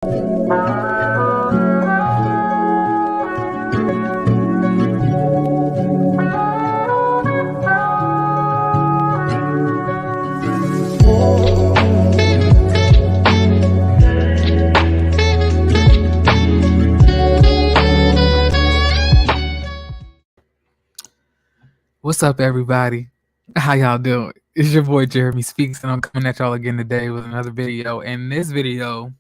What's up, everybody? How y'all doing? It's your boy Jeremy Speaks, and I'm coming at y'all again today with another video. And this video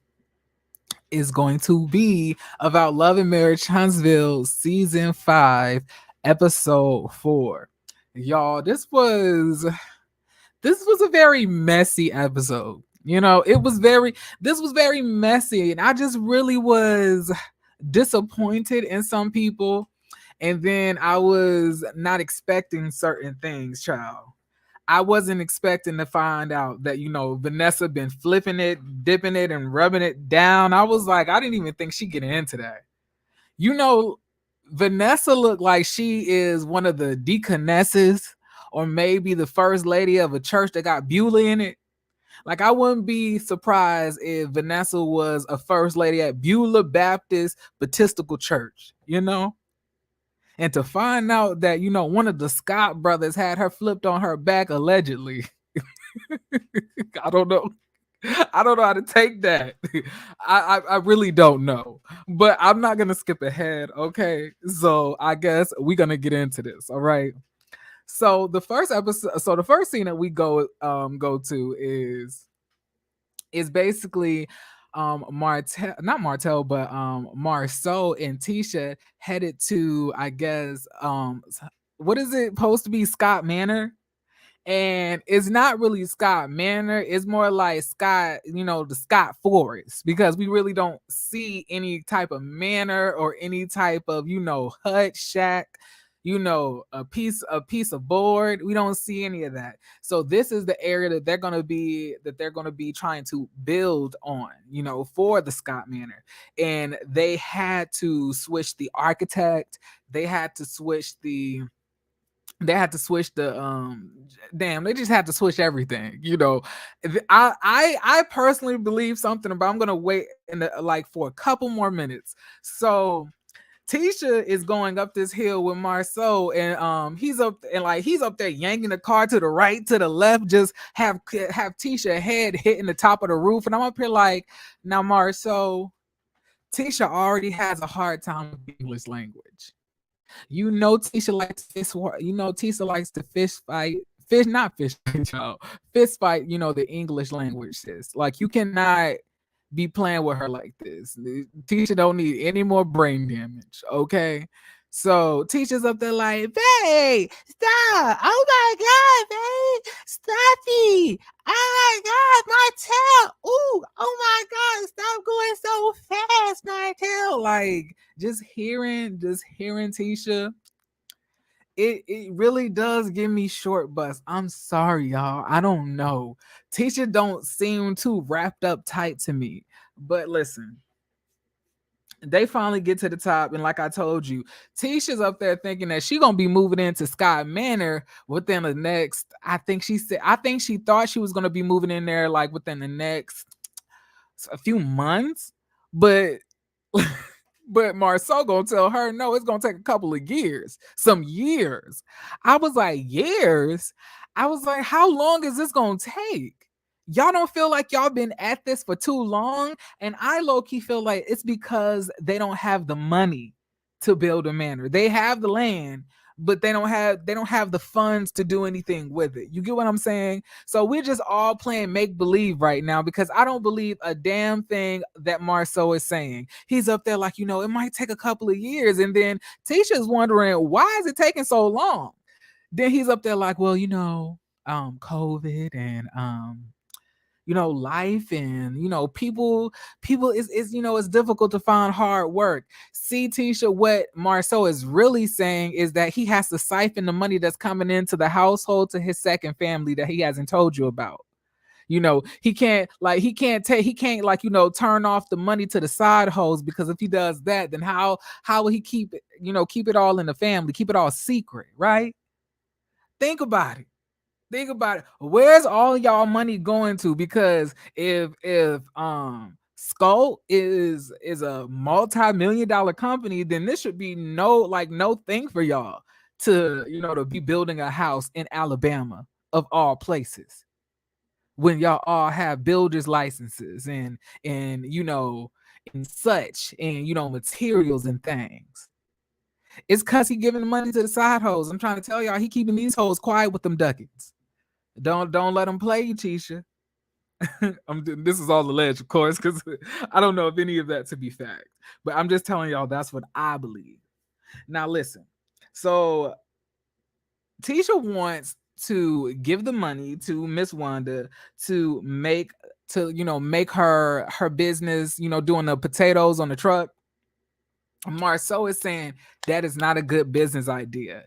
is going to be about Love and Marriage Huntsville Season 5, Episode 4. Y'all, this was a very messy episode. This was very messy, and I just really was disappointed in some people. And then I was not expecting certain things, child. I wasn't expecting to find out that, Vanessa been flipping it, dipping it, and rubbing it down. I was like, I didn't even think she'd get into that. Vanessa looked like she is one of the deaconesses or maybe the first lady of a church that got Beulah in it. Like, I wouldn't be surprised if Vanessa was a first lady at Beulah Baptist Baptistical Church, And to find out that, one of the Scott brothers had her flipped on her back, allegedly. I don't know. I don't know how to take that. I really don't know. But I'm not going to skip ahead, okay? So I guess we're going to get into this, all right? So the first scene that we go to is basically Martel, not Martel, but Marsau and Tisha headed to, I guess, what is it supposed to be, Scott Manor? And it's not really Scott Manor, it's more like Scott, the Scott Forest, because we really don't see any type of manor or any type of, hut, shack, a piece of board. We don't see any of that. So this is the area that they're going to be trying to build on, for the Scott Manor. And they had to switch the architect. They just had to switch everything. I personally believe something, but I'm gonna wait for a couple more minutes. So Tisha is going up this hill with Marsau, and he's up there yanking the car to the right, to the left, just have Tisha head hitting the top of the roof. And I'm up here like, now Marsau, Tisha already has a hard time with the English language. Tisha likes to fist fight, the English language, sis. Like, you cannot be playing with her like this. Tisha don't need any more brain damage, okay? So Tisha's up there like, babe, stop. Oh my God, babe, stop it. Oh my God, Martel. Ooh, oh my God, stop going so fast, Martel. Like, just hearing Tisha, it really does give me short bus. I'm sorry, y'all. I don't know. Tisha don't seem too wrapped up tight to me. But listen, they finally get to the top, and like I told you, Tisha's up there thinking that she's gonna be moving into Scott Manor within the next. I think she thought she was gonna be moving in there like within the next a few months, but Marsau gonna tell her no, it's gonna take a couple of years, some years. I was like, years? I was like, how long is this gonna take? Y'all don't feel like y'all been at this for too long? And I low-key feel like it's because they don't have the money to build a manor. They have the land, but they don't have the funds to do anything with it. You get what I'm saying? So we're just all playing make-believe right now, because I don't believe a damn thing that Marsau is saying. He's up there like, it might take a couple of years. And then Tisha's wondering, why is it taking so long? Then he's up there like, well, COVID and life, and people it's difficult to find hard work. See, Tisha, what Marsau is really saying is that he has to siphon the money that's coming into the household to his second family that he hasn't told you about. He can't turn off the money to the side hoes, because if he does that, then how will he keep it all in the family, keep it all secret, right? Think about it. Where's all y'all money going to? Because if Skull is a multi-million dollar company, then this should be no thing for y'all to, to be building a house in Alabama of all places, when y'all all have builders licenses and such, and materials and things. It's cause he giving the money to the side hoes. I'm trying to tell y'all, he keeping these hoes quiet with them ducats. Don't let them play you, Tisha. This is all alleged, of course, because I don't know if any of that to be fact. But I'm just telling y'all that's what I believe. Now listen. So Tisha wants to give the money to Miss Wanda to make her business, doing the potatoes on the truck. Marsau is saying that is not a good business idea.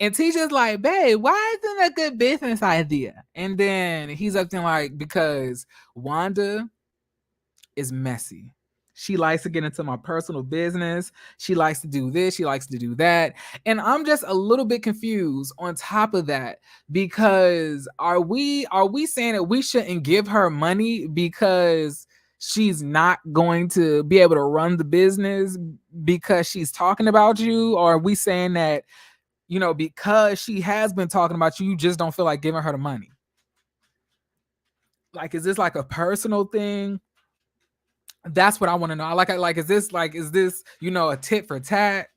And Tisha's like, babe, why isn't it a good business idea? And then he's up there like, because Wanda is messy. She likes to get into my personal business. She likes to do this. She likes to do that. And I'm just a little bit confused on top of that, because are we saying that we shouldn't give her money because she's not going to be able to run the business because she's talking about you? Or are we saying that, because she has been talking about you, you just don't feel like giving her the money? Like, is this like a personal thing? That's what I want to know. Is this a tit for tat?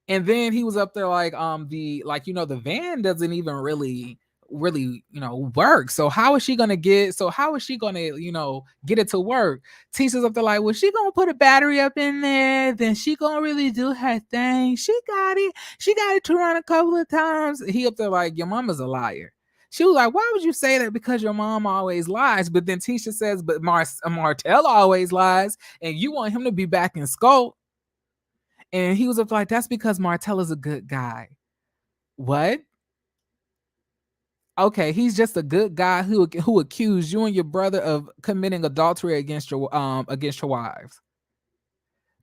And then he was up there like, the van doesn't even really work. So how is she gonna get get it to work? Tisha's up there like, well, she gonna put a battery up in there, then she gonna really do her thing. She got it to run a couple of times. He up there like, your mama's a liar. She was like, why would you say that? Because your mom always lies. But then Tisha says, but Martel always lies, and you want him to be back in Skull. And he was up like, that's because Martel is a good guy. What? Okay, he's just a good guy who accused you and your brother of committing adultery against your wives.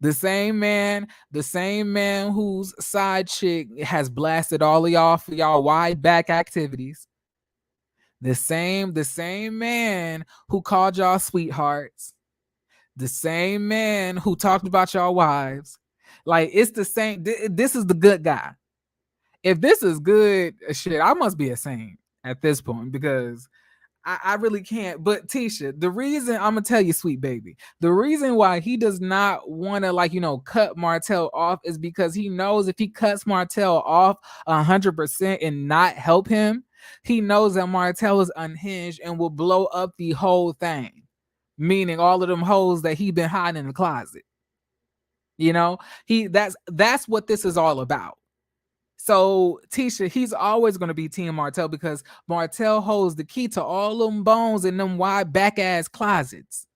The same man whose side chick has blasted all of y'all for y'all wide back activities. The same man who called y'all sweethearts. The same man who talked about y'all wives. Like, it's the same. This is the good guy. If this is good shit, I must be a saint at this point, because I really can't. But Tisha, the reason, I'm gonna tell you, sweet baby, the reason why he does not want to cut Martel off is because he knows if he cuts Martel off 100% and not help him, he knows that Martel is unhinged and will blow up the whole thing. Meaning all of them hoes that he been hiding in the closet. That's what this is all about. So Tisha, he's always going to be Team Martel, because Martel holds the key to all them bones in them wide back ass closets.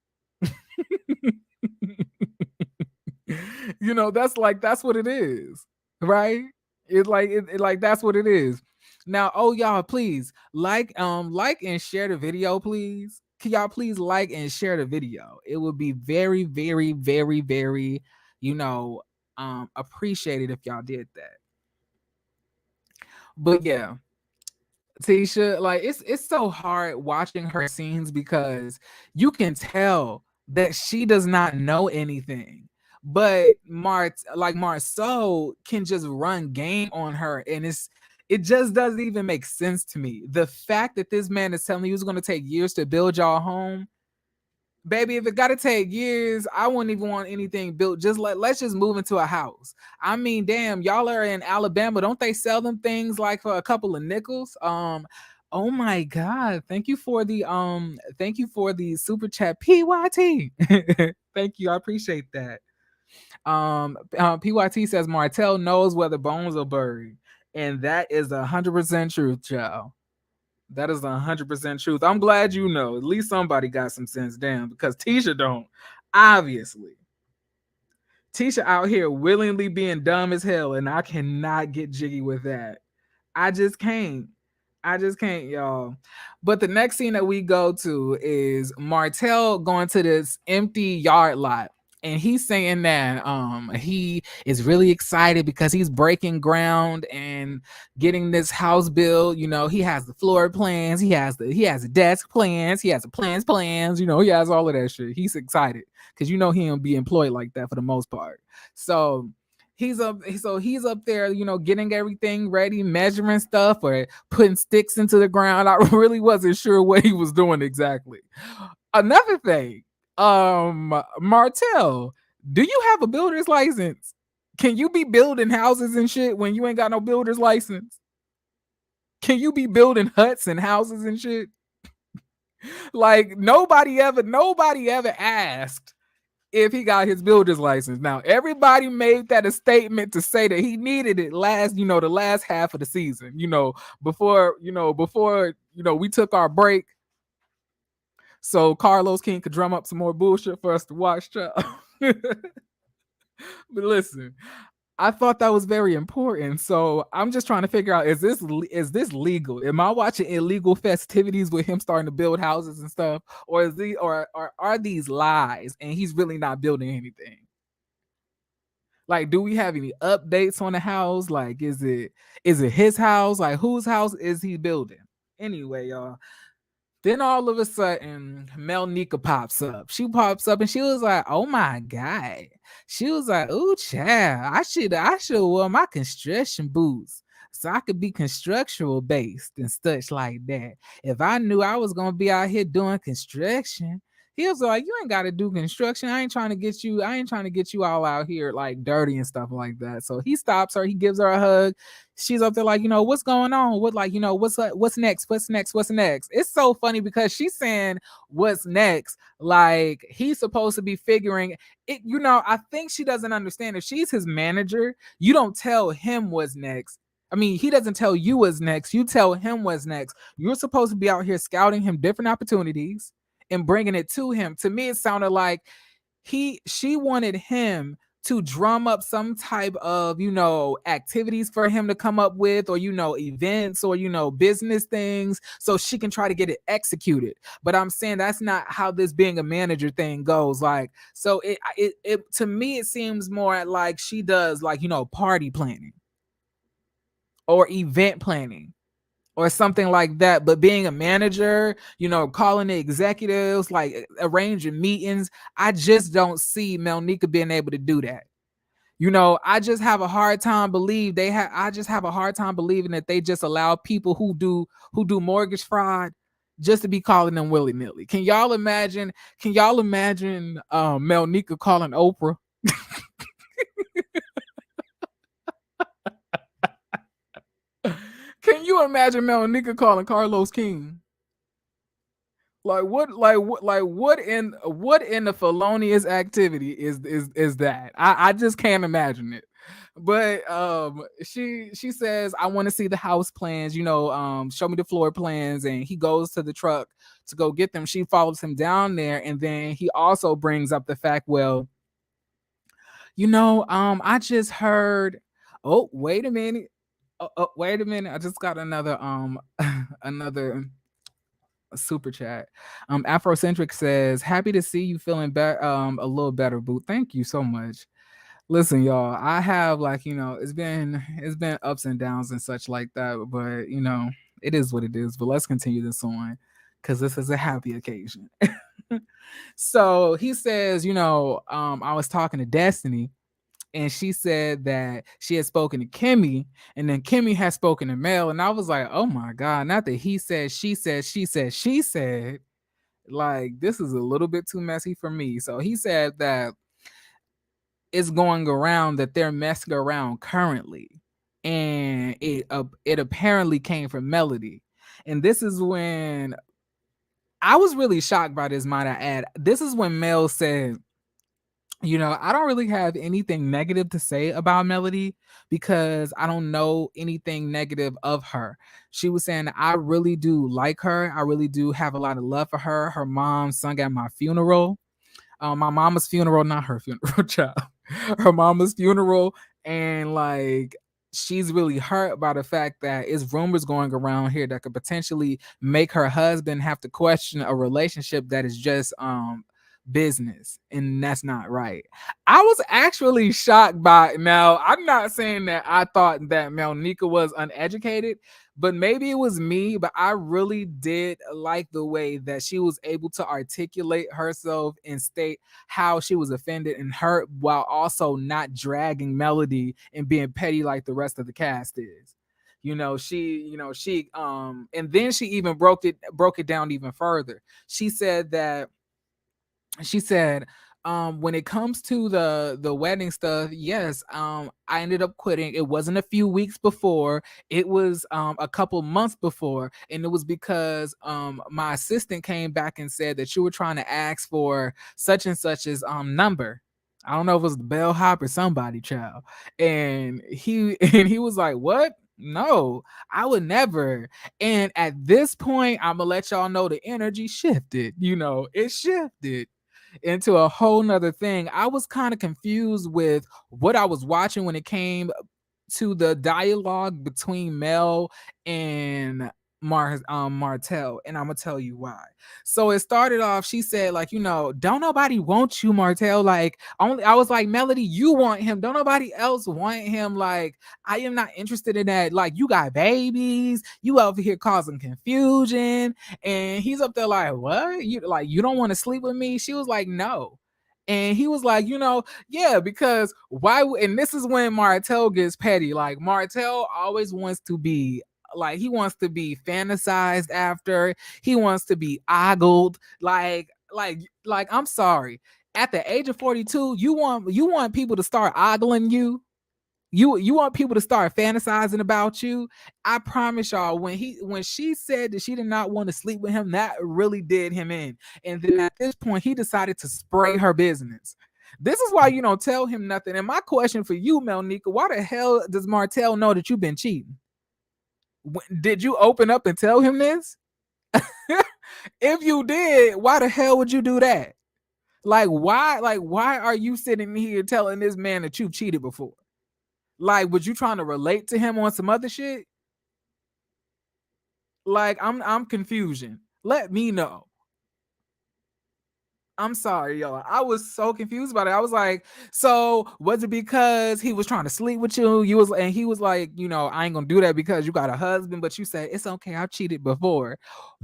That's what it is, right? That's what it is. Now, y'all, please like and share the video, please. Can y'all please like and share the video? It would be very, very, very, very, appreciated if y'all did that. But yeah, Tisha, like, it's so hard watching her scenes, because you can tell that she does not know anything. But Marsau can just run game on her, and it just doesn't even make sense to me. The fact that this man is telling you it's going to take years to build y'all home. Baby, if it gotta take years, I wouldn't even want anything built. Let's just move into a house. I mean, damn, y'all are in Alabama. Don't they sell them things like for a couple of nickels? Oh my God. Thank you for the super chat, PYT. Thank you. I appreciate that. PYT says Martel knows where the bones are buried. And that is 100% truth, child. That is 100% truth. I'm glad you know. At least somebody got some sense, damn, because Tisha don't. Obviously. Tisha out here willingly being dumb as hell, and I cannot get jiggy with that. I just can't, y'all. But the next scene that we go to is Martel going to this empty yard lot. and he's saying that he is really excited because he's breaking ground and getting this house built. You know, he has the floor plans, he has the desk plans, he has the plans. You know, he has all of that shit. He's excited because you know he don't be employed like that for the most part. So he's up there, you know, getting everything ready, measuring stuff or putting sticks into the ground. I really wasn't sure what he was doing exactly. Another thing, Martel, do you have a builder's license? Can you be building houses and shit when you ain't got no builder's license? Can you be building huts and houses and shit? Like nobody ever asked if he got his builder's license. Now everybody made that a statement to say that he needed it the last half of the season, before we took our break so Carlos King could drum up some more bullshit for us to watch. But listen, I thought that was very important. So I'm just trying to figure out, is this legal? Am I watching illegal festivities with him starting to build houses and stuff, or are these lies and he's really not building anything? Like, do we have any updates on the house? Like, is it his house? Like, whose house is he building? Anyway, y'all. Then all of a sudden, Melnika pops up. She pops up and she was like, "Oh my god!" She was like, "Ooh, child, I should wear my construction boots so I could be constructural based and such like that. If I knew I was gonna be out here doing construction." He was like, "You ain't got to do construction. I ain't trying to get you. I ain't trying to get you all out here like dirty and stuff like that." So he stops her. He gives her a hug. She's up there like, what's going on? What, like, what's up? What's next? What's next? What's next? It's so funny because she's saying what's next, like he's supposed to be figuring it. I think she doesn't understand. If she's his manager, you don't tell him what's next. I mean, he doesn't tell you what's next. You tell him what's next. You're supposed to be out here scouting him different opportunities and bringing it to him. To me, it sounded like she wanted him to drum up some type of, activities for him to come up with, or, events, or, business things, so she can try to get it executed. But I'm saying that's not how this being a manager thing goes. Like, so it to me, it seems more like she does, like, party planning or event planning or something like that. But being a manager, calling the executives, like arranging meetings, I just don't see Melnika being able to do that. I just have a hard time I just have a hard time believing that they just allow people who do mortgage fraud just to be calling them willy-nilly. Can y'all imagine Melnika calling Oprah? Can you imagine Melnika calling Carlos King? What in the felonious activity is that? I just can't imagine it. But she says, "I want to see the house plans, show me the floor plans," and he goes to the truck to go get them. She follows him down there, and then he also brings up the fact, well, I just heard, oh, wait a minute. Wait a minute. I just got another another super chat. Afrocentric says, "Happy to see you feeling better, a little better, boo. Thank you so much." Listen, y'all, I have, like, it's been ups and downs and such like that, but it is what it is. But let's continue this on because this is a happy occasion. So he says, I was talking to Destiny, and she said that she had spoken to Kimmy, and then Kimmy had spoken to Mel, and I was like, oh my god, not that he said, she said, she said, like, this is a little bit too messy for me. So he said that it's going around that they're messing around currently, and it apparently came from Melody. And this is when I was really shocked by this, might I add. This is when Mel said, I don't really have anything negative to say about Melody because I don't know anything negative of her. She was saying, I really do like her. I really do have a lot of love for her. Her mom sung at my funeral. My mama's funeral, not her funeral, child. Her mama's funeral. And, like, she's really hurt by the fact that it's rumors going around here that could potentially make her husband have to question a relationship that is just business, and that's not right. I was actually shocked by, now I'm not saying that I thought that Melnika was uneducated, but maybe it was me, but I really did like the way that she was able to articulate herself and state how she was offended and hurt while also not dragging Melody and being petty like the rest of the cast is. And then she even broke it down even further. She said when it comes to the wedding stuff, yes, I ended up quitting. It wasn't a few weeks before, it was a couple months before, and it was because my assistant came back and said that you were trying to ask for such and such's number. I don't know if it was the bellhop or somebody, child. And he was like, "What? No, I would never." And at this point, I'm gonna let y'all know the energy shifted. It shifted into a whole nother thing. I was kind of confused with what I was watching when it came to the dialogue between Mel and Martel, and I'm gonna tell you why. So it started off. She said, like, don't nobody want you, Martel. Like, only I was like, Melody, you want him. Don't nobody else want him. Like, I am not interested in that. Like, you got babies. You over here causing confusion, and he's up there like, what? You don't want to sleep with me? She was like, no. And he was like, yeah, because why? And this is when Martel gets petty. Like, Martel always wants to be like, he wants to be fantasized after. He wants to be ogled. Like, I'm sorry. At the age of 42, you want people to start ogling you. You want people to start fantasizing about you. I promise y'all, when she said that she did not want to sleep with him, that really did him in. And then at this point, he decided to spray her business. This is why you don't tell him nothing. And my question for you, Melnika, why the hell does Martel know that you've been cheating? Did you open up and tell him this? If you did, why the hell would you do that? Why are you sitting here telling this man that you've cheated before? Like, was you trying to relate to him on some other shit? Like, I'm confusion. Let me know. I'm sorry, y'all. I was so confused about it. I was like, so was it because he was trying to sleep with you? And he was like, I ain't gonna do that because you got a husband, but you said it's okay, I've cheated before.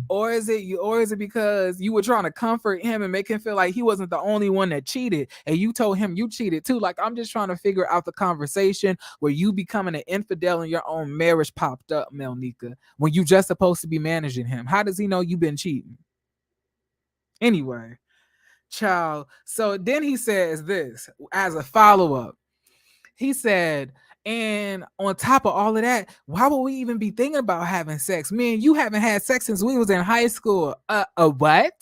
Or is it because you were trying to comfort him and make him feel like he wasn't the only one that cheated, and you told him you cheated too? Like, I'm just trying to figure out the conversation where you becoming an infidel in your own marriage popped up, Melnika, when you just supposed to be managing him. How does he know you've been cheating? Anyway, child. So then he says this as a follow-up. He said, and on top of all of that, why would we even be thinking about having sex? Me and you haven't had sex since we was in high school. What?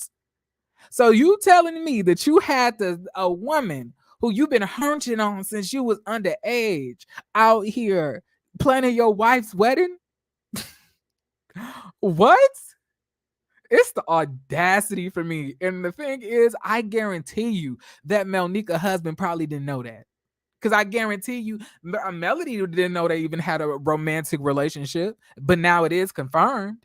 So you telling me that you had a woman who you've been hunching on since you was underage out here planning your wife's wedding? What? It's the audacity for me. And the thing is, I guarantee you that Melnika husband probably didn't know that. Because I guarantee you, Melody didn't know they even had a romantic relationship, but now it is confirmed.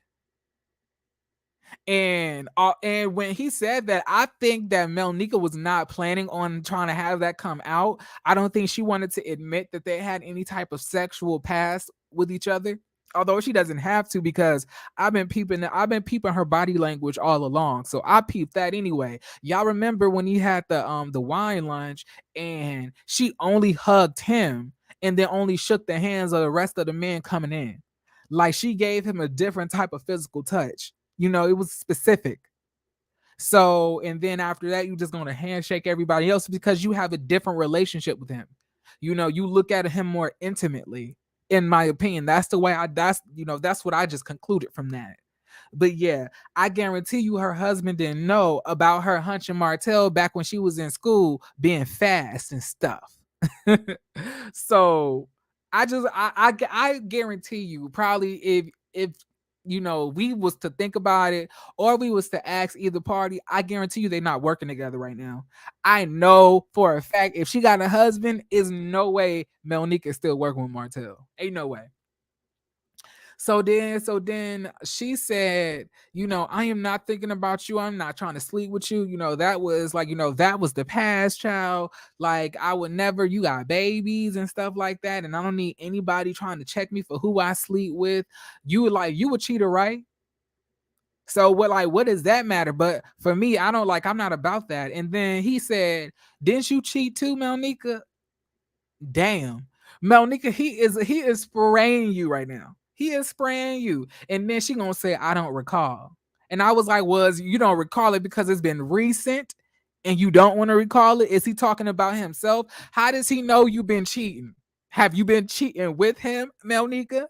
And when he said that, I think that Melnika was not planning on trying to have that come out. I don't think she wanted to admit that they had any type of sexual past with each other. Although she doesn't have to, because I've been peeping her body language all along. So I peeped that anyway. Y'all remember when he had the wine lunch and she only hugged him and then only shook the hands of the rest of the men coming in. Like, she gave him a different type of physical touch. It was specific. So, and then after that, you just gonna handshake everybody else because you have a different relationship with him. You look at him more intimately. In my opinion, that's the way that's what I just concluded from that. But yeah, I guarantee you her husband didn't know about her hunching Martel back when she was in school being fast and stuff. So I guarantee you, probably if we was to think about it, or we was to ask either party, I guarantee you they're not working together right now. I know for a fact if she got a husband, is no way Melnika is still working with Martel. Ain't no way. So then she said, I am not thinking about you. I'm not trying to sleep with you. That was like, that was the past, child. Like, I would never, you got babies and stuff like that. And I don't need anybody trying to check me for who I sleep with. You a cheater, right? So what does that matter? But for me, I'm not about that. And then he said, didn't you cheat too, Melnika? Damn. Melnika, he is spraying you right now. He is spraying you. And then she gonna say, I don't recall. And I was like, was you don't recall it because it's been recent and you don't want to recall it? Is he talking about himself? How does he know you've been cheating? Have you been cheating with him, Melnika?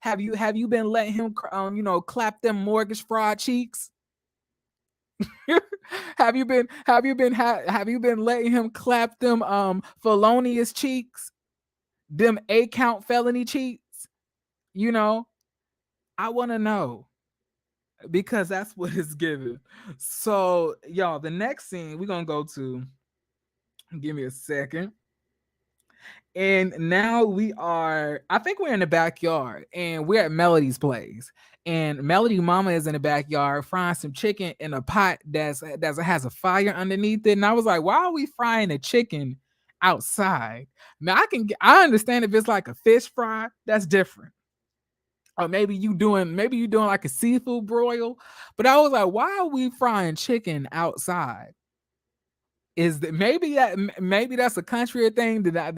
Have you been letting him clap them mortgage fraud cheeks? Have you been letting him clap them felonious cheeks? Them A count felony cheats? You know, I want to know because that's what it's given. So, y'all, the next scene we're gonna go to. Give me a second. And now I think we're in the backyard and we're at Melody's place. And Melody Mama is in the backyard frying some chicken in a pot that has a fire underneath it. And I was like, why are we frying a chicken outside? Now I understand if it's like a fish fry, that's different. Or maybe you doing like a seafood broil. But I was like, why are we frying chicken outside? Is that maybe that's a country thing that I've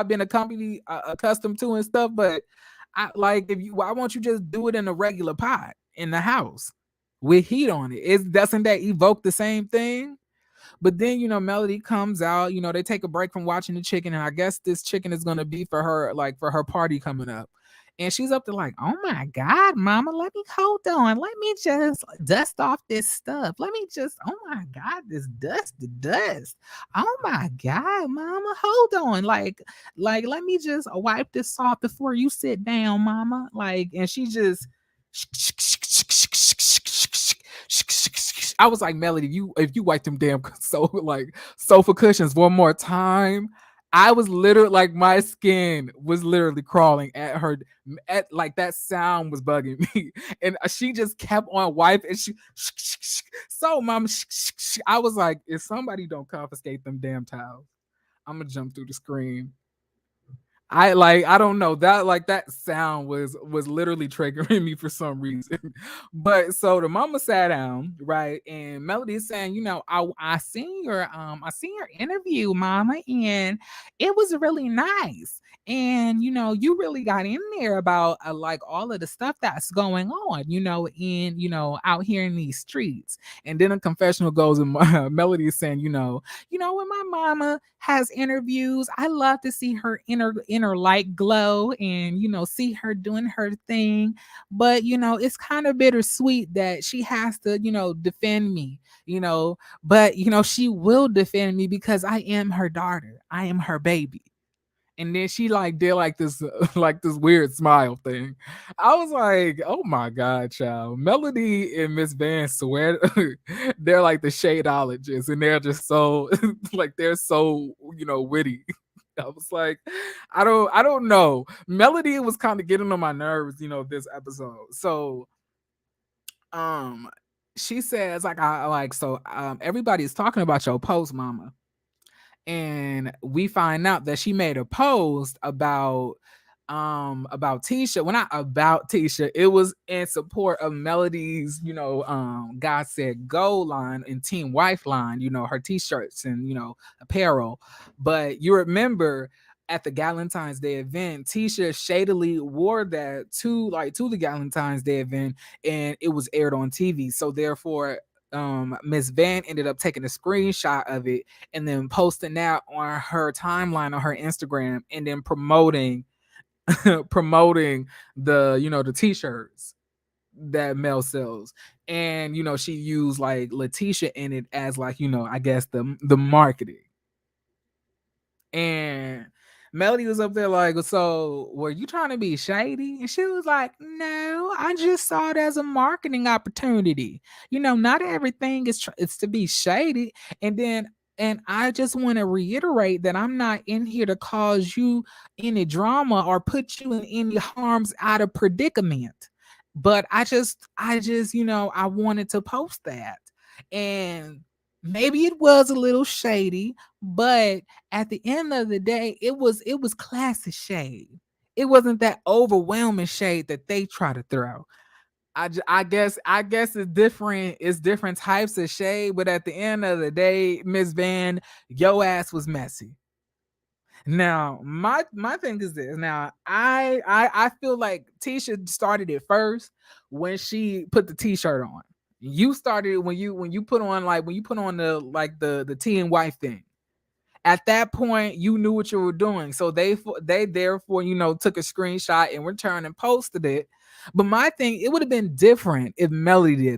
been accustomed to and stuff, but I like if you why won't you just do it in a regular pot in the house with heat on it? Doesn't that evoke the same thing? But then, Melody comes out, they take a break from watching the chicken, and I guess this chicken is gonna be for her, like for her party coming up. And she's up there like, oh my God, mama, let me hold on. Let me just dust off this stuff. Oh my God, this dust, the dust. Oh my God, mama, hold on. Let me just wipe this off before you sit down, mama. Like, and she just I was like, Melody, if you wipe them damn sofa cushions one more time, I was literally like my skin was literally crawling at her. At like that sound was bugging me, and she just kept on wiping. And so, mom, I was like, if somebody don't confiscate them damn towels, I'm gonna jump through the screen. I don't know that sound was literally triggering me for some reason. But so the mama sat down, right, and Melody is saying, I seen your interview, mama, and it was really nice. And you really got in there about like all of the stuff that's going on, out here in these streets. And then a confessional goes, and Melody is saying, when my mama has interviews, I love to see her inner light glow and see her doing her thing. But it's kind of bittersweet that she has to defend me. But she will defend me because I am her daughter. I am her baby. And then she like did like this like this weird smile thing. I was like, oh my God, child. Melody and Miss Van swear they're like the shadeologists, and they're just so like they're so witty. I was like, I don't know. Melody was kind of getting on my nerves, this episode. So um she says like I like so everybody's talking about your post, mama. And we find out that she made a post about Tisha. Well, not about Tisha, it was in support of Melody's God Said Go line and Team Wife line, her t-shirts and apparel. But you remember at the Galentine's Day event, Tisha shadily wore that to the Galentine's Day event, and it was aired on TV. So therefore, Miss Van ended up taking a screenshot of it and then posting that on her timeline on her Instagram, and then promoting promoting the t-shirts that Mel sells. And she used like Letitia in it as like I guess the marketing. And Melody was up there like, so were you trying to be shady? And she was like, no, I just saw it as a marketing opportunity. Not everything is it's to be shady. And then And I just want to reiterate that I'm not in here to cause you any drama or put you in any harm's out of predicament. But I wanted to post that. And maybe it was a little shady, but at the end of the day, it was classy shade. It wasn't that overwhelming shade that they try to throw. I guess it's different types of shade, but at the end of the day, Miss Van, your ass was messy. Now, my thing is this. Now, I feel like Tisha started it first when she put the t-shirt on. You started when you put on the T and white thing. At that point, you knew what you were doing. So they therefore, took a screenshot and returned and posted it. But my thing, it would have been different if Melody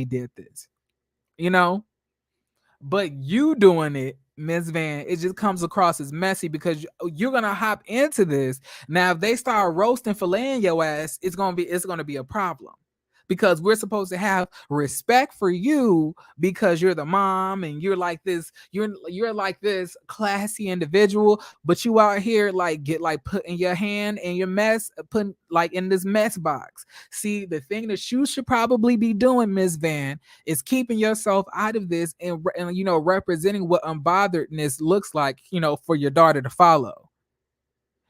did this, you know. But you doing it, Miss Van, it just comes across as messy because you're gonna hop into this. Now, if they start roasting filleting your ass, it's gonna be a problem. Because we're supposed to have respect for you because you're the mom and you're like this classy individual, but you out here like get like putting your hand in your mess, putting like in this mess box. See, the thing that you should probably be doing, Miss Van, is keeping yourself out of this and representing what unbotheredness looks like, for your daughter to follow.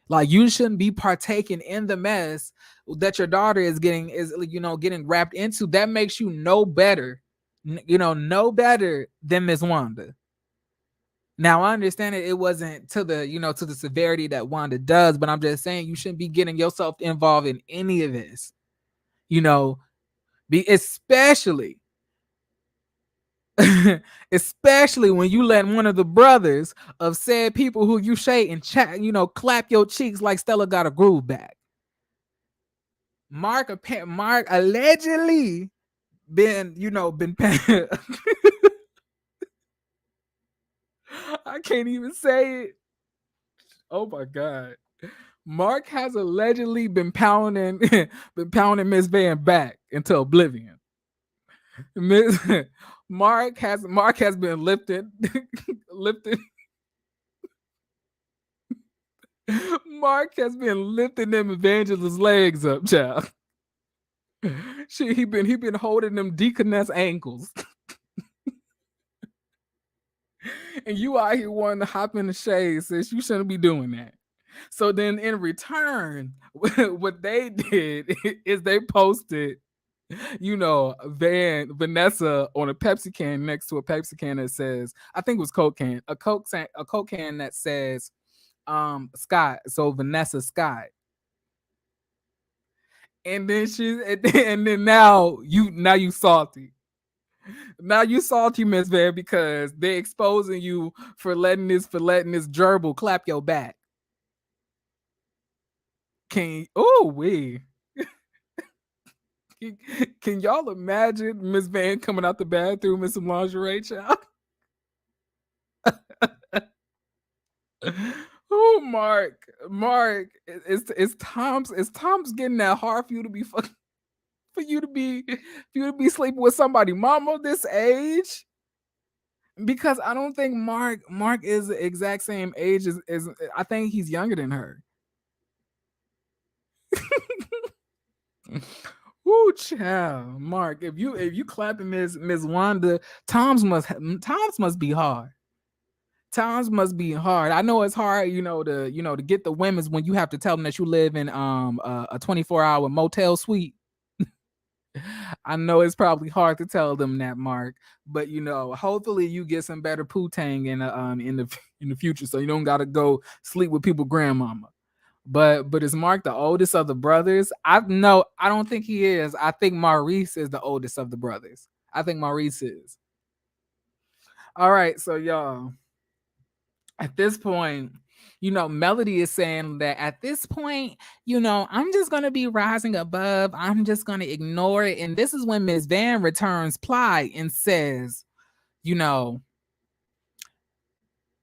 Like you shouldn't be partaking in the mess that your daughter is getting wrapped into. That makes you no better, no better than Miss Wanda. Now I understand it wasn't to the severity that Wanda does, but I'm just saying you shouldn't be getting yourself involved in any of this. You know, be especially especially when you let one of the brothers of said people who you shade and chat, clap your cheeks like Stella got a groove back. Mark allegedly been paying. I can't even say it. Oh my god. Mark has allegedly been pounding been pounding Miss Van back into oblivion. Miss Mark has been lifted. Mark has been lifting them evangelist legs up, child. He been holding them deaconess ankles, and you out here wanting to hop in the shade, sis. You shouldn't be doing that. So then, in return, what they did is they posted, Vanessa on a Pepsi can next to a Pepsi can that says, I think it was a Coke can that says, Scott. So Vanessa Scott. And then now you salty. Now you salty, Miss Van, because they exposing you for letting this gerbil clap your back. We can, can y'all imagine Miss Van coming out the bathroom in some lingerie, child? Oh, Mark, it's Tom's getting that hard for you to be for you to be sleeping with somebody mama this age, because I don't think Mark is the exact same age as I think he's younger than her. Woo, child, Mark. If you clapping Miss Wanda, Tom's must be hard. Times must be hard. I know it's hard, to get the women's when you have to tell them that you live in a 24-hour motel suite. I know it's probably hard to tell them that, Mark. But hopefully you get some better poo-tang in the future, so you don't gotta go sleep with people grandmama. But is Mark the oldest of the brothers? I don't think he is. I think Maurice is the oldest of the brothers. I think Maurice is. All right, so y'all, at this point, Melody is saying that at this point, I'm just going to be rising above. I'm just going to ignore it. And this is when Miss Van returns ply and says, you know,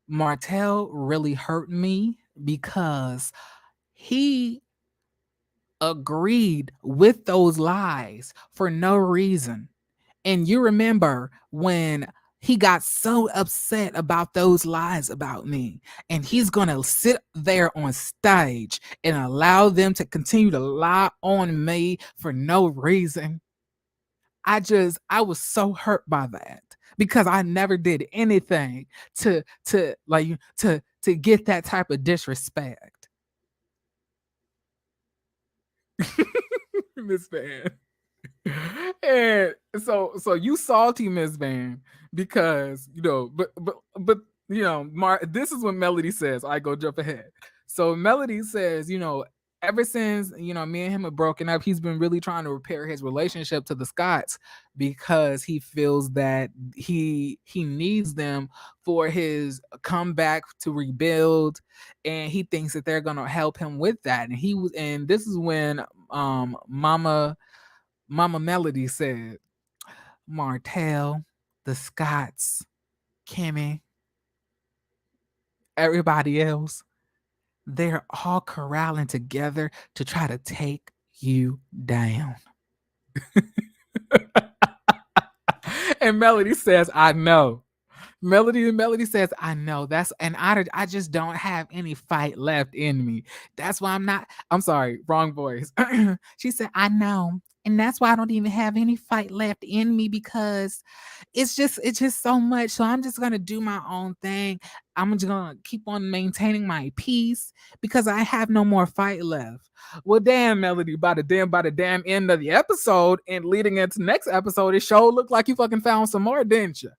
Martel really hurt me because he agreed with those lies for no reason. And you remember when He got so upset about those lies about me, and he's gonna sit there on stage and allow them to continue to lie on me for no reason. I was so hurt by that because I never did anything to get that type of disrespect. Miss Van. And so you salty, Miss Van, because but this is what Melody says. I go jump ahead. So Melody says, ever since me and him have broken up, he's been really trying to repair his relationship to the Scotts because he feels that he needs them for his comeback to rebuild, and he thinks that they're gonna help him with that. And this is when Mama Melody said, Martel, the Scotts, Kimmy, everybody else, they're all corralling together to try to take you down. And Melody says, I know. Melody says, I know. I just don't have any fight left in me. That's why I'm sorry, wrong voice. She said, I know. And that's why I don't even have any fight left in me, because it's just so much. So I'm just gonna do my own thing. I'm just gonna keep on maintaining my peace because I have no more fight left. Well, damn, Melody, by the damn end of the episode and leading into next episode, it sure looked like you fucking found some more, didn't you?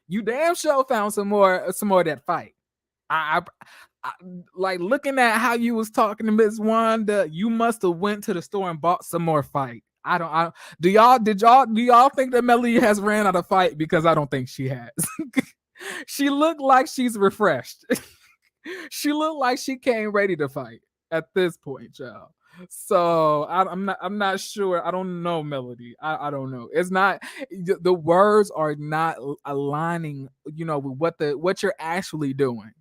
You damn sure found some more of that fight. I like looking at how you was talking to Miss Wanda. You must have went to the store and bought some more fight. I don't do y'all think that Melody has ran out of fight? Because I don't think she has. She looked like she's refreshed. She looked like she came ready to fight at this point, y'all. So I'm not sure. I don't know, Melody. I don't know. It's not, the words are not aligning, with what you're actually doing.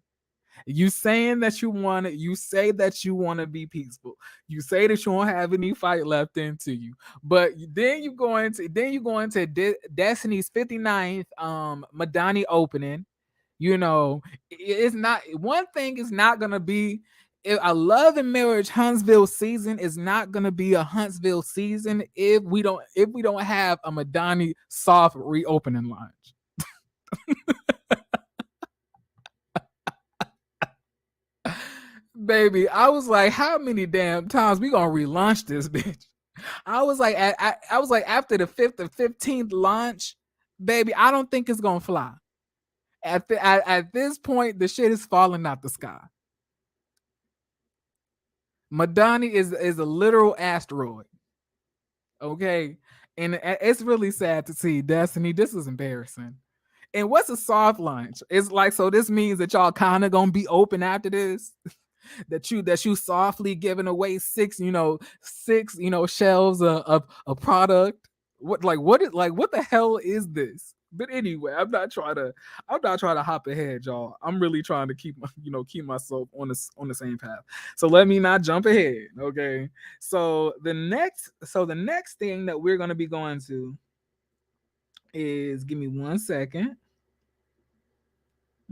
You saying that you say that you want to be peaceful. You say that you don't have any fight left into you. But then you go into Destiny's 59th Madani opening. It's not, one thing is not gonna be, a Love and Marriage Huntsville season is not gonna be a Huntsville season if we don't have a Madani soft reopening launch. Baby, I was like, how many damn times we gonna relaunch this bitch? I was like, I was like, after the 5th or 15th launch, baby, I don't think it's gonna fly. At this point, the shit is falling out the sky. Madani is a literal asteroid. Okay. And it's really sad to see. Destiny, this is embarrassing. And what's a soft launch? It's like, so this means that y'all kind of gonna be open after this. that you softly giving away six shelves of a product. What the hell is this? But anyway, I'm not trying to hop ahead, y'all. I'm really trying to keep myself on the same path. So let me not jump ahead. Okay. So the next thing that we're gonna be going to is, give me 1 second.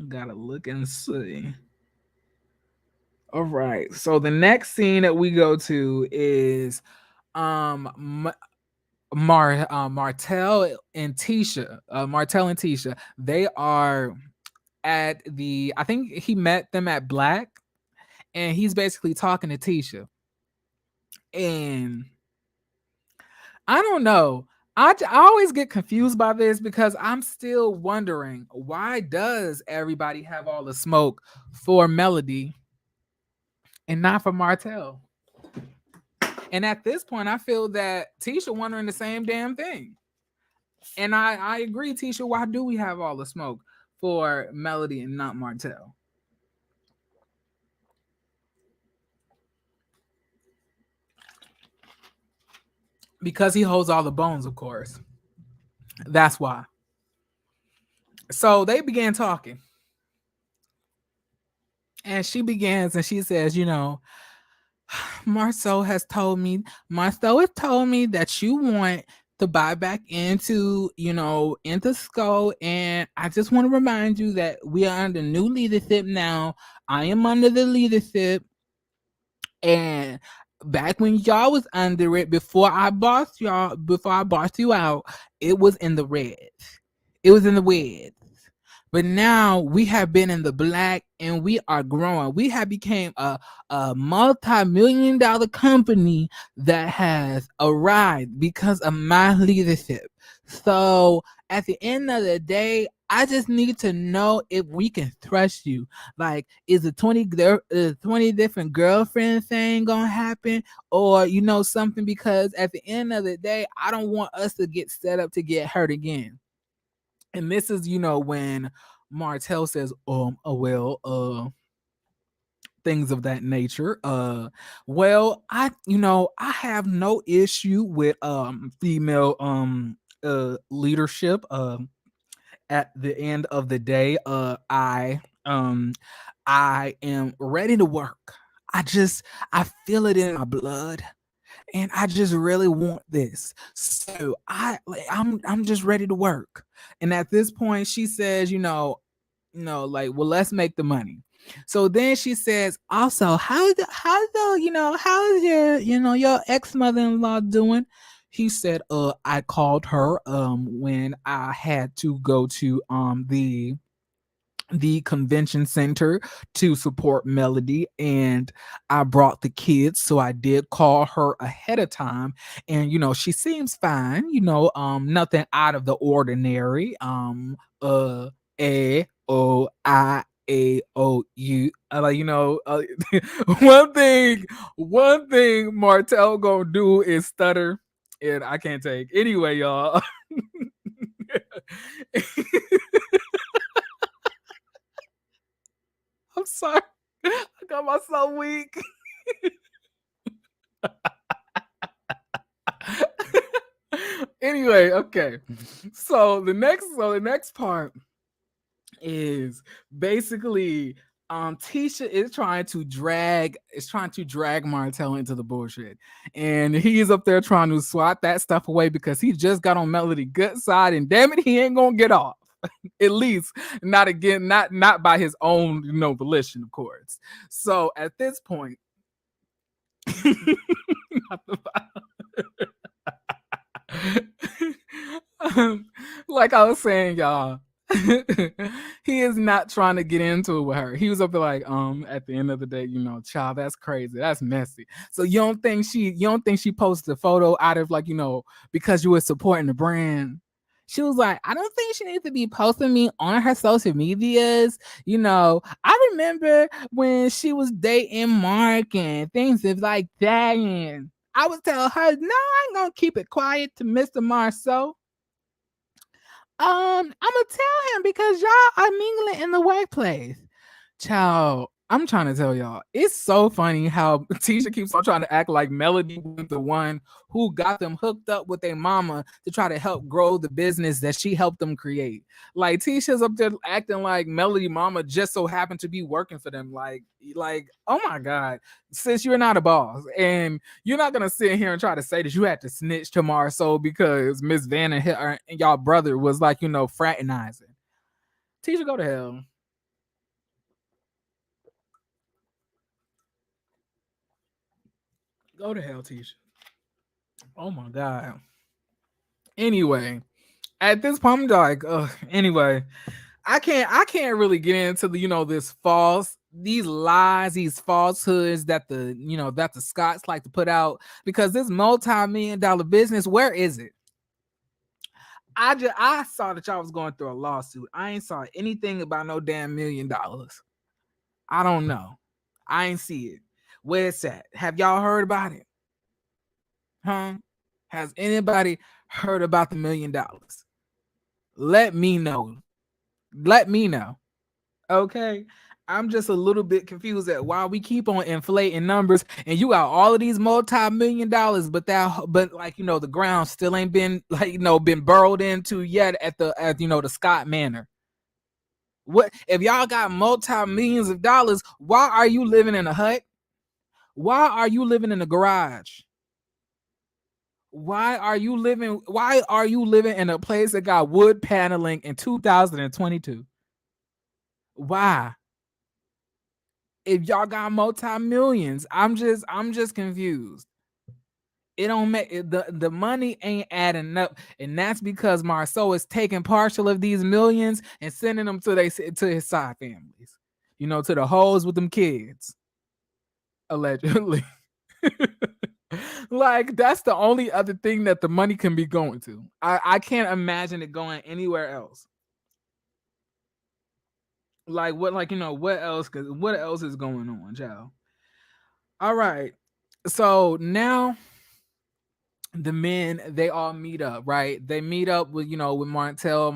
Gotta look and see. All right. So the next scene that we go to is Martel and Tisha. Martel and Tisha. They are at I think he met them at Black, and he's basically talking to Tisha. And I don't know. I always get confused by this because I'm still wondering, why does everybody have all the smoke for Melody and not for Martel? And at this point, I feel that Tisha wondering the same damn thing. And I agree, Tisha. Why do we have all the smoke for Melody and not Martel? Because he holds all the bones, of course. That's why. So they began talking. And she begins and she says, Marceau has told me that you want to buy back into, into SCO. And I just want to remind you that we are under new leadership now. I am under the leadership. And back when y'all was under it, before I bossed you out, it was in the red. It was in the red. But now we have been in the black and we are growing. We have became a multi-million dollar company that has arrived because of my leadership. So at the end of the day, I just need to know if we can trust you. Like, is the 20 different girlfriend thing gonna happen, or something? Because at the end of the day, I don't want us to get set up to get hurt again. And this is, when Martel says, things of that nature. Well, I have no issue with female leadership. At the end of the day, I am ready to work. I feel it in my blood, and I just really want this. So I'm just ready to work. And at this point, she says, like, well, let's make the money. So then she says, also, how is your ex mother-in-law doing? He said, I called her when I had to go to the convention center to support Melody, and I brought the kids, so I did call her ahead of time. And she seems fine, nothing out of the ordinary. A O I A O U. Like, one thing Martel gonna do is stutter, and I can't take. Anyway, y'all. I'm sorry. I got myself weak. Anyway, okay. So the next part is basically Tisha is trying to drag Martel into the bullshit. And he is up there trying to swat that stuff away because he just got on Melody good side, and damn it, he ain't gonna get off. At least not again, not by his own volition, of course. So at this point, like I was saying, y'all, he is not trying to get into it with her. He was up there like, at the end of the day, child, that's crazy, that's messy. So you don't think she posted a photo out of like, because you were supporting the brand? She was like, I don't think she needs to be posting me on her social medias. I remember when she was dating Mark and things like that. And I was telling her, no, I'm gonna keep it quiet to Mr. Marsau. I'm gonna tell him because y'all are mingling in the workplace. Child, I'm trying to tell y'all, it's so funny how Tisha keeps on trying to act like Melody was the one who got them hooked up with their mama to try to help grow the business that she helped them create. Like, Tisha's up there acting like Melody mama just so happened to be working for them. Like, oh my God, sis, you're not a boss. And you're not gonna sit here and try to say that you had to snitch to Marsau because Miss Van and y'all brother was like, fraternizing. Tisha, go to hell. Go to hell, Tisha. Oh my God. Anyway, at this point, I'm like, anyway, I can't really get into the, these lies, these falsehoods that the Scots like to put out, because this multi-million dollar business, where is it? I saw that y'all was going through a lawsuit. I ain't saw anything about no damn $1,000,000. I don't know. I ain't see it. Where it's at? Have y'all heard about it? Huh? Has anybody heard about the $1,000,000? Let me know. Let me know. Okay. I'm just a little bit confused at why we keep on inflating numbers, and you got all of these multi-million dollars, but like, the ground still ain't been like, been burrowed into yet at the Scott Manor. What if y'all got multi-millions of dollars? Why are you living in a hut? Why are you living in a garage? Why are you living in a place that got wood paneling in 2022? Why? If y'all got multi-millions, I'm just confused. It don't make the money ain't adding up, and that's because Marceau is taking partial of these millions and sending them to his side families, to the hoes with them kids, allegedly. Like that's the only other thing that the money can be going to. I can't imagine it going anywhere else. Like what, like what else? Cause what else is going on, child? All right, so now the men, they all meet up, right? They meet up with with Martel,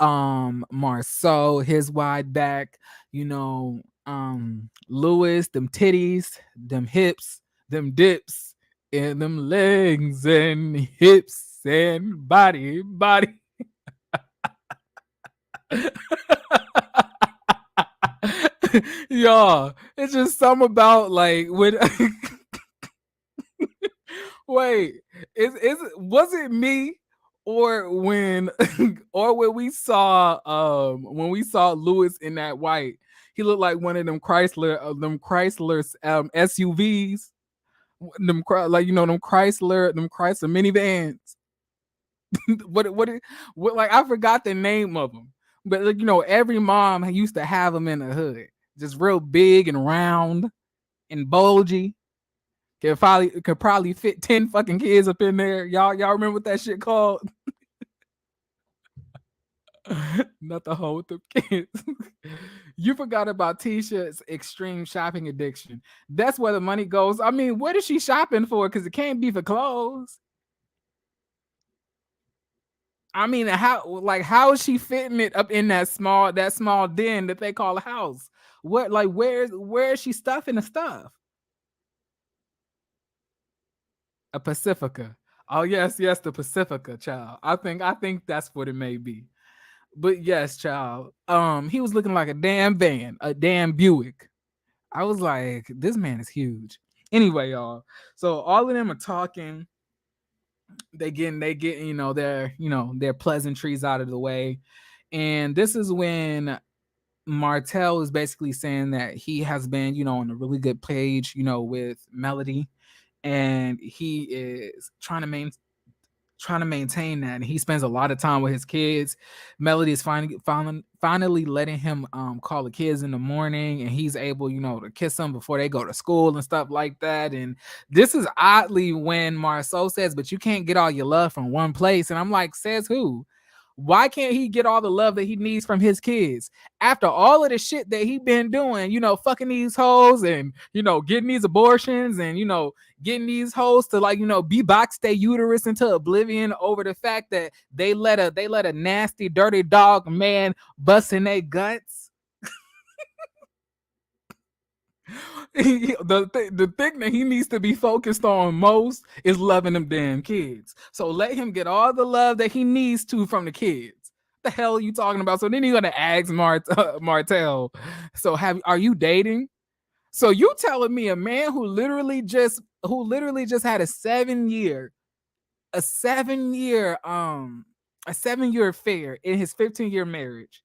Marsau, his wide back, Lewis, them titties, them hips, them dips, and them legs and hips and body. Y'all, it's just something about like when wait, is was it me or when or when we saw Lewis in that white, he looked like one of them Chrysler SUVs, them Chrysler minivans. What like I forgot the name of them, but like every mom used to have them in the hood, just real big and round and bulgy. Could probably fit 10 fucking kids up in there. Y'all remember what that shit called? Not the hoe with the kids. You forgot about Tisha's extreme shopping addiction. That's where the money goes. I mean, what is she shopping for? Because it can't be for clothes. I mean, how is she fitting it up in that small den that they call a house? What like where is she stuffing the stuff? A Pacifica. Oh yes, the Pacifica, child. I think that's what it may be. But yes, child. He was looking like a damn van, a damn Buick. I was like, this man is huge. Anyway, y'all. So all of them are talking. They get their pleasantries out of the way. And this is when Martel is basically saying that he has been, on a really good page, with Melody, and he is trying to maintain that, and he spends a lot of time with his kids. Melody is finally letting him call the kids in the morning, and he's able to kiss them before they go to school and stuff like that. And this is oddly when Marceau says, but you can't get all your love from one place. And I'm like, says who? Why can't he get all the love that he needs from his kids after all of the shit that he been doing, fucking these hoes and, getting these abortions and, getting these hoes to like, be box their uterus into oblivion over the fact that they let a nasty, dirty dog man bust in their guts. The thing that he needs to be focused on most is loving them damn kids. So let him get all the love that he needs to from the kids. The hell are you talking about? So then he's gonna ask Martel. So are you dating? So you telling me a man who literally just had a 7 year affair in his 15-year marriage.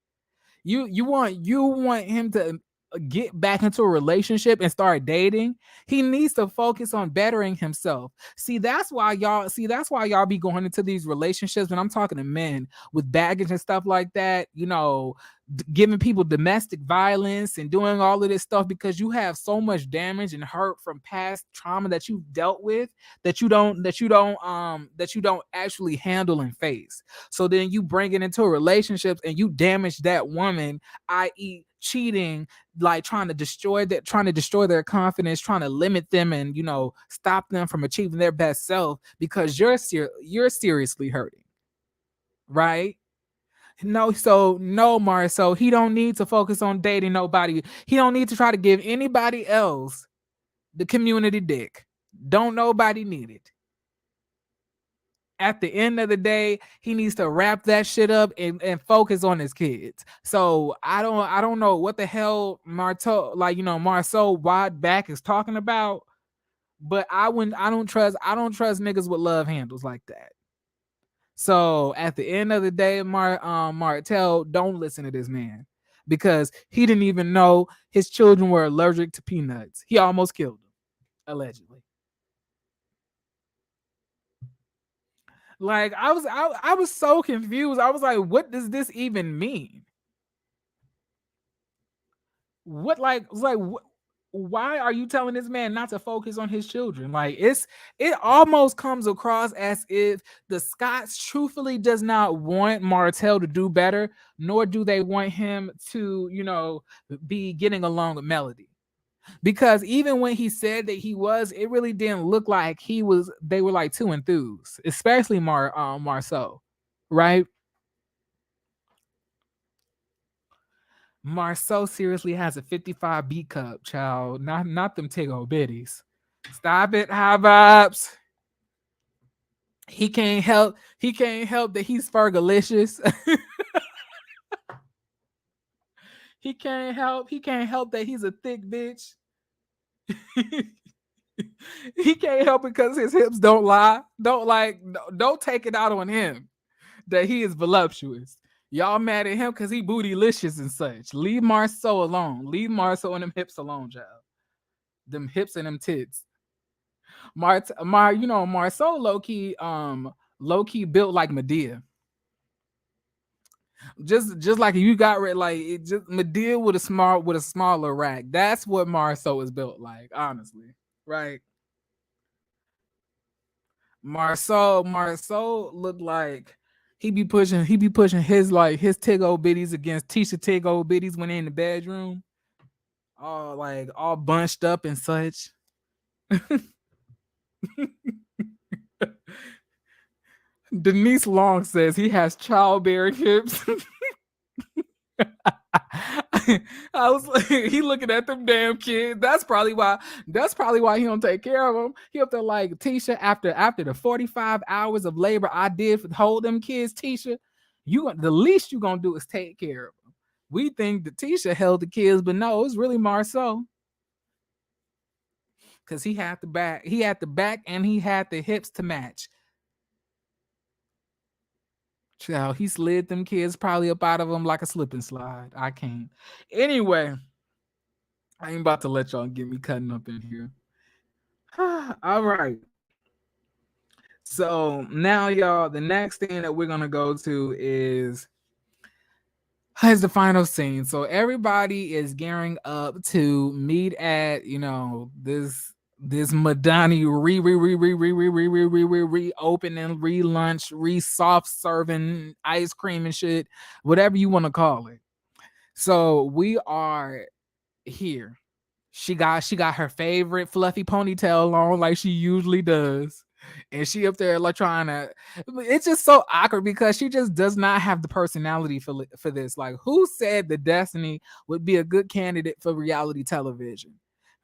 You want him to get back into a relationship and start dating. He needs to focus on bettering himself. See, that's why y'all be going into these relationships, when I'm talking to men with baggage and stuff like that, giving people domestic violence and doing all of this stuff, because you have so much damage and hurt from past trauma that you've dealt with, that you don't actually handle and face. So then you bring it into a relationship and you damage that woman, i.e. cheating, like trying to destroy their confidence, trying to limit them and stop them from achieving their best self, because you're seriously hurting, right? No, so no, Marcel, he don't need to focus on dating nobody. He don't need to try to give anybody else the community dick. Don't nobody need it. At the end of the day, he needs to wrap that shit up and focus on his kids. So I don't know what the hell Marceau wide back is talking about, But I don't trust niggas with love handles like that. So at the end of the day, Martel, don't listen to this man because he didn't even know his children were allergic to peanuts. He almost killed them, allegedly. Like I was so confused. I was like, what does this even mean? What like what, why are you telling this man not to focus on his children? Like it almost comes across as if the Scots truthfully does not want Martell to do better, nor do they want him to, be getting along with Melody. Because even when he said that he was, it really didn't look like he was. They were like too enthused, especially Marceau, right? Marceau seriously has a 55 B cup, child. Not them Tigo bitties. Stop it, high vibes. He can't help that he's Fergalicious. He can't help that he's a thick bitch. He can't help it because his hips don't lie. Don't take it out on him that he is voluptuous. Y'all mad at him because he bootylicious and such. Leave Marceau alone. Leave Marceau and them hips alone, child. Them hips and them tits. Marceau low key built like Medea. Just like you got rid, like it just Medea with a smaller rack. That's what Marceau is built like, honestly. Right. Marceau looked like he be pushing his Tiggo biddies against Tisha Tiggo biddies when they in the bedroom. All bunched up and such. Denise Long says he has childbearing hips. I was like, he looking at them damn kids. That's probably why. That's probably why he don't take care of them. He up there like Tisha. After the 45 hours of labor I did for hold them kids, Tisha, the least you gonna do is take care of them. We think that Tisha held the kids, but no, it's really Marceau because he had the back, and he had the hips to match. Child, he slid them kids probably up out of them like a slip and slide. I can't. Anyway, I ain't about to let y'all get me cutting up in here. All right. So now, y'all, the next thing that we're gonna go to is the final scene. So everybody is gearing up to meet at this Madani reopening, re-lunch, re-soft serving ice cream and shit, whatever you want to call it. So we are here. She got her favorite fluffy ponytail on like she usually does. And she up there like trying to. It's just so awkward because she just does not have the personality for this. Like, who said that Destiny would be a good candidate for reality television?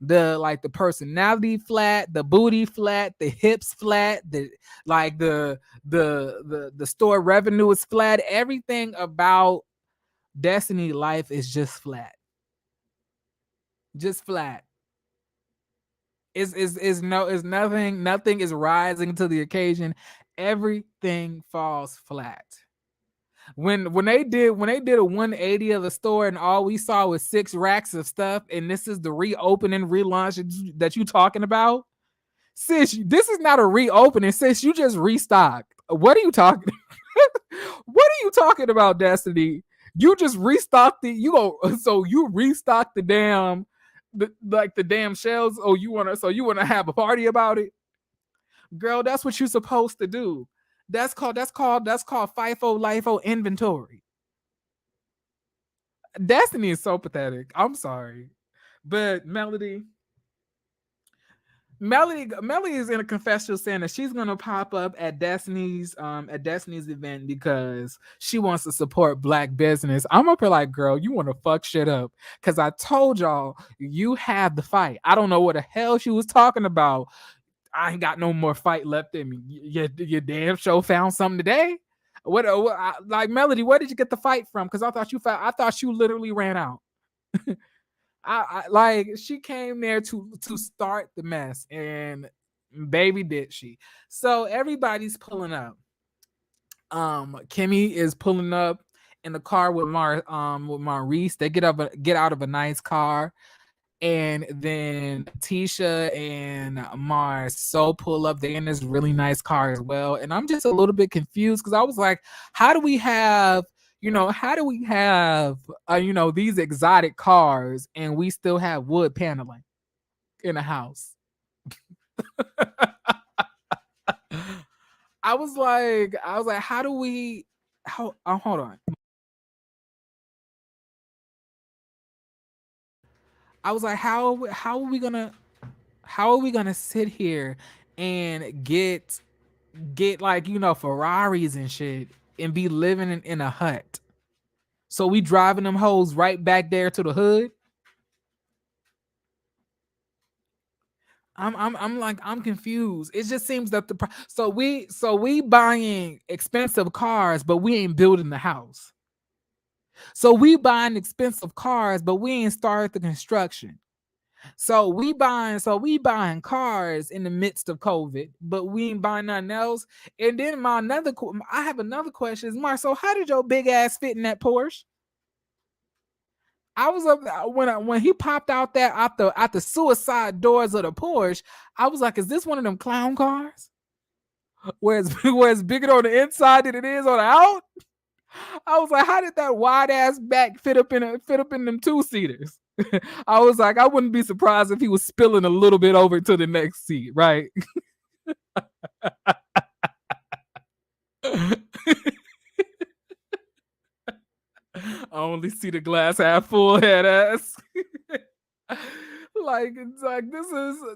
The personality flat, the booty flat, the hips flat, the store revenue is flat. Everything about Destiny life is just flat. Just flat. Is no is nothing is rising to the occasion. Everything falls flat. When they did a 180 of the store and all we saw was 6 racks of stuff, and this is the reopening relaunch that you talking about, sis. This is not a reopening, sis. You just restocked. What are you talking? What are you talking about, Destiny? You just restocked it. So you restocked the damn shelves. Oh, you wanna have a party about it, girl? That's what you're supposed to do. That's called FIFO LIFO inventory. Destiny is so pathetic. I'm sorry, but Melody is in a confessional saying that she's gonna pop up at Destiny's event because she wants to support black business. I'm up here like, girl, you want to fuck shit up because I told y'all you have the fight. I don't know what the hell she was talking about. I ain't got no more fight left in me. Your damn show found something today. Like Melody, where did you get the fight from? Because I thought you literally ran out. like she came there to start the mess, and baby did she. So everybody's pulling up. Kimmy is pulling up in the car with Maurice. They get out of a nice car, and then Tisha and Marsau pull up. They in this really nice car as well, and I'm just a little bit confused because I was like, how do we have these exotic cars and we still have wood paneling in a house? I was like, how do we? How? Hold on. I was like, how are we gonna sit here and get like Ferraris and shit and be living in a hut? So we driving them hoes right back there to the hood. I'm confused. It just seems that so we buying expensive cars, but we ain't building the house. So we buying expensive cars, but we ain't started the construction. So we buying cars in the midst of COVID, but we ain't buying nothing else. And then I have another question. Is Mark, so how did your big ass fit in that Porsche? I was up when he popped out there out the suicide doors of the Porsche. I was like, is this one of them clown cars? Where it's bigger on the inside than it is on the out? I was like, how did that wide ass back fit up in them two seaters? I was like, I wouldn't be surprised if he was spilling a little bit over to the next seat, right? I only see the glass half full, head ass. Like it's like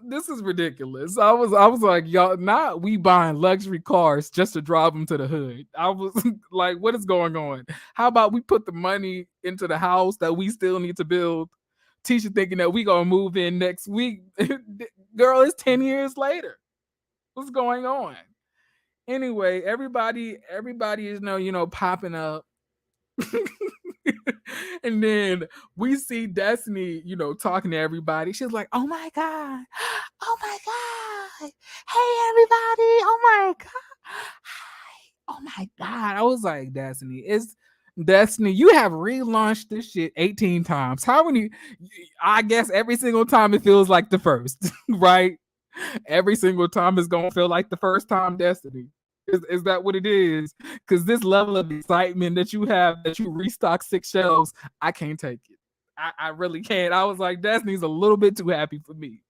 this is ridiculous. I was like, y'all, not we buying luxury cars just to drive them to the hood. I was like, what is going on? How about we put the money into the house that we still need to build? Tisha thinking that we gonna move in next week. Girl, it's 10 years later. What's going on? Anyway, everybody is popping up. And then we see Destiny, talking to everybody. She's like, "Oh my god, oh my god, hey everybody, oh my god, hi, oh my god." I was like, Destiny. You have relaunched this shit 18 times. How many? I guess every single time it feels like the first, right? Every single time it's gonna feel like the first time, Destiny. Is that what it is? Because this level of excitement that you have, that you restock 6 shelves, I can't take it. I really can't. I was like, Destiny's a little bit too happy for me.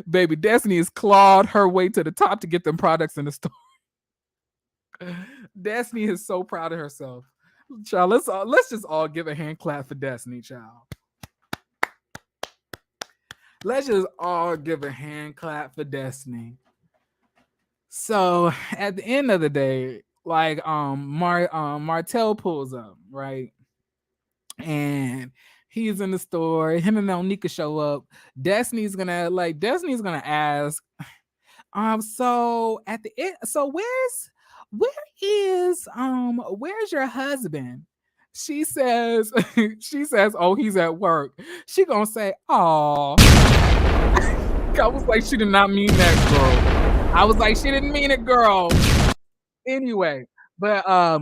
Baby, Destiny has clawed her way to the top to get them products in the store. Destiny is so proud of herself. Child, let's just all give a hand clap for Destiny, child. Let's just all give a hand clap for Destiny. So at the end of the day, like Martel pulls up, right? And he's in the store. Him and Melnika show up. Destiny's gonna ask, so at the end, so where's your husband? She says, oh, he's at work. She gonna say, oh. I was like, she did not mean that, girl. I was like, she didn't mean it, girl. Anyway, but I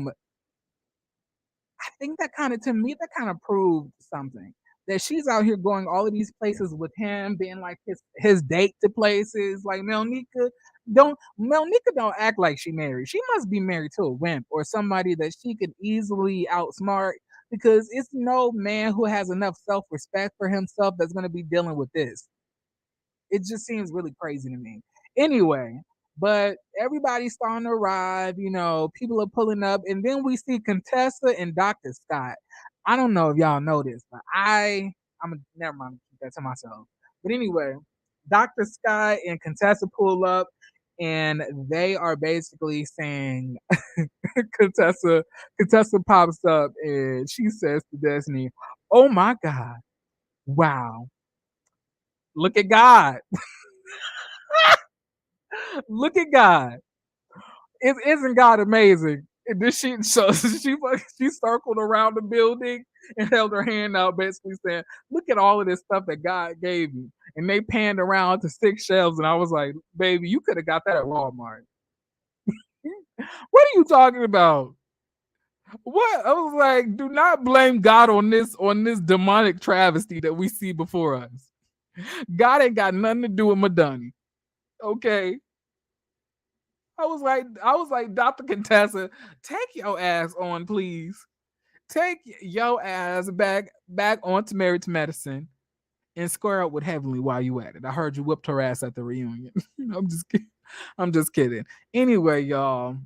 think that kind of, to me, that kind of proved something, that she's out here going all of these places with him, being like his date to places. Like Melnika don't act like she married. She must be married to a wimp or somebody that she could easily outsmart, because it's no man who has enough self respect for himself that's going to be dealing with this. It just seems really crazy to me. Anyway, but everybody's starting to arrive. People are pulling up, and then we see Contessa and Dr. Scott. I don't know if y'all know this, but I'm never mind, keep that to myself. But anyway, Dr. Scott and Contessa pull up, and they are basically saying, Contessa Contessa pops up and she says to Destiny, "Oh my God, wow, look at God." Look at God. Isn't God amazing? And then she circled around the building. and held her hand out, basically saying, "Look at all of this stuff that God gave you." And they panned around to 6 shelves, and I was like, "Baby, you could have got that at Walmart." What are you talking about? What? I was like, do not blame God on this demonic travesty that we see before us. God ain't got nothing to do with Madonna. Okay. I was like, Dr. Contessa, take your ass on, please. Take your ass back onto Married to Medicine and square up with Heavenly while you at it. I heard you whipped her ass at the reunion. I'm just kidding. I'm just kidding. Anyway, y'all.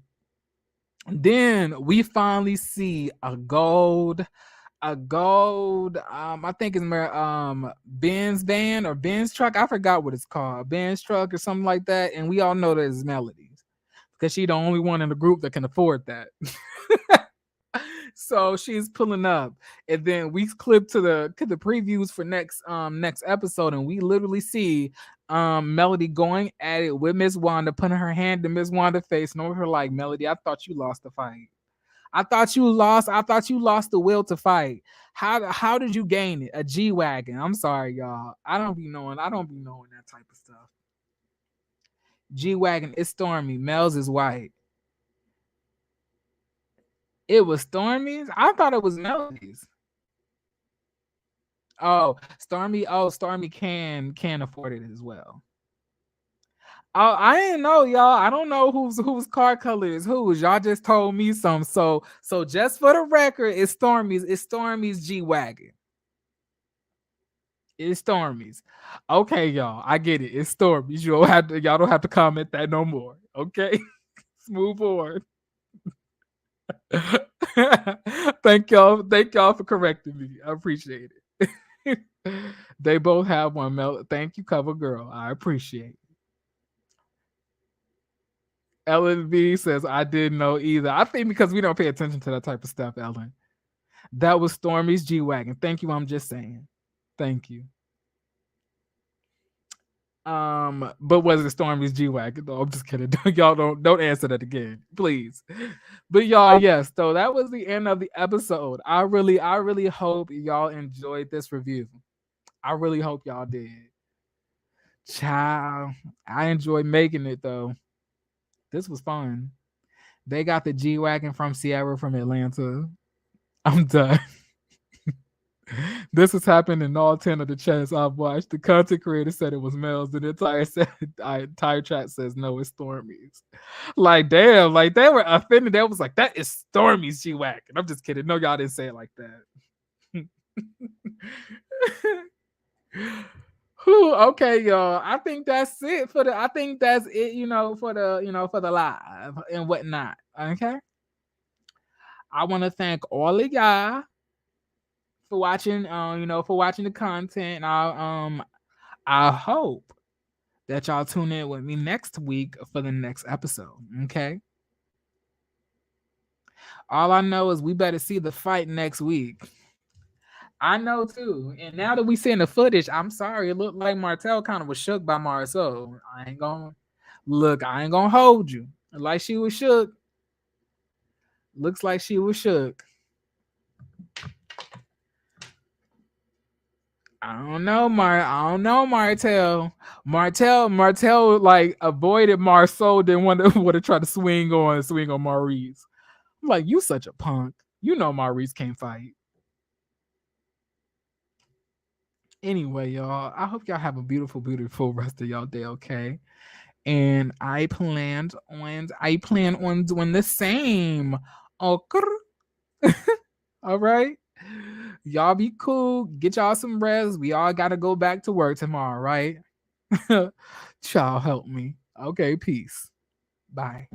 Then we finally see a gold I think it's Ben's van or Ben's truck. I forgot what it's called. Ben's truck or something like that. And we all know that it's Melody's because she's the only one in the group that can afford that. So she's pulling up, and then we clip to the previews for next episode, and we literally see Melody going at it with Miss Wanda, putting her hand in Miss Wanda's face, and over her like, "Melody, I thought you lost the fight. I thought you lost. I thought you lost the will to fight. How did you gain it? A G wagon? I'm sorry, y'all. I don't be knowing. I don't be knowing that type of stuff. G wagon. It's Stormy. Mel's is white. It was Stormy's. I thought it was Melody's. Oh, Stormy. Oh, Stormy can afford it as well. Oh, I didn't know, y'all. I don't know whose car color is whose. Y'all just told me some. So just for the record, it's Stormy's. It's Stormy's G wagon. It's Stormy's. Okay, y'all. I get it. It's Stormy's. Y'all don't have to comment that no more. Okay. Let's move forward. Thank y'all. Thank y'all for correcting me. I appreciate it. They both have one. Thank you, cover girl. I appreciate it. Ellen V says, I didn't know either. I think because we don't pay attention to that type of stuff, Ellen. That was Stormy's G Wagon. Thank you. I'm just saying. Thank you. But was it Stormy's G Wagon? No, I'm just kidding. Y'all don't answer that again, please. But y'all, yes, so that was the end of the episode. I really hope y'all enjoyed this review. I really hope y'all did. Child, I enjoyed making it though. This was fun. They got the G Wagon from Sierra from Atlanta. I'm done. This has happened in all 10 of the chats I've watched. The content creator said it was Mel's. The entire chat says no, it's Stormy's. Like, damn, like they were offended. They was like, that is Stormy's G Wagon. I'm just kidding. No, y'all didn't say it like that. Okay, y'all. I think that's it for the. I think that's it. For the live and whatnot. Okay. I want to thank all of y'all for watching. For watching the content. I hope that y'all tune in with me next week for the next episode. Okay. All I know is we better see the fight next week. I know too. And now that we seeing the footage, I'm sorry, it looked like Martel kind of was shook by Marsau. I ain't gonna hold you. Like she was shook. Looks like she was shook. I don't know, Martel. Martel like avoided Marsau, then would have tried to swing on Maurice. I'm like, you such a punk. You know Maurice can't fight. Anyway, y'all, I hope y'all have a beautiful, beautiful rest of y'all day, okay? And I plan on doing the same. Okay. All right. Y'all be cool. Get y'all some rest. We all gotta go back to work tomorrow, right? Y'all help me. Okay, peace. Bye.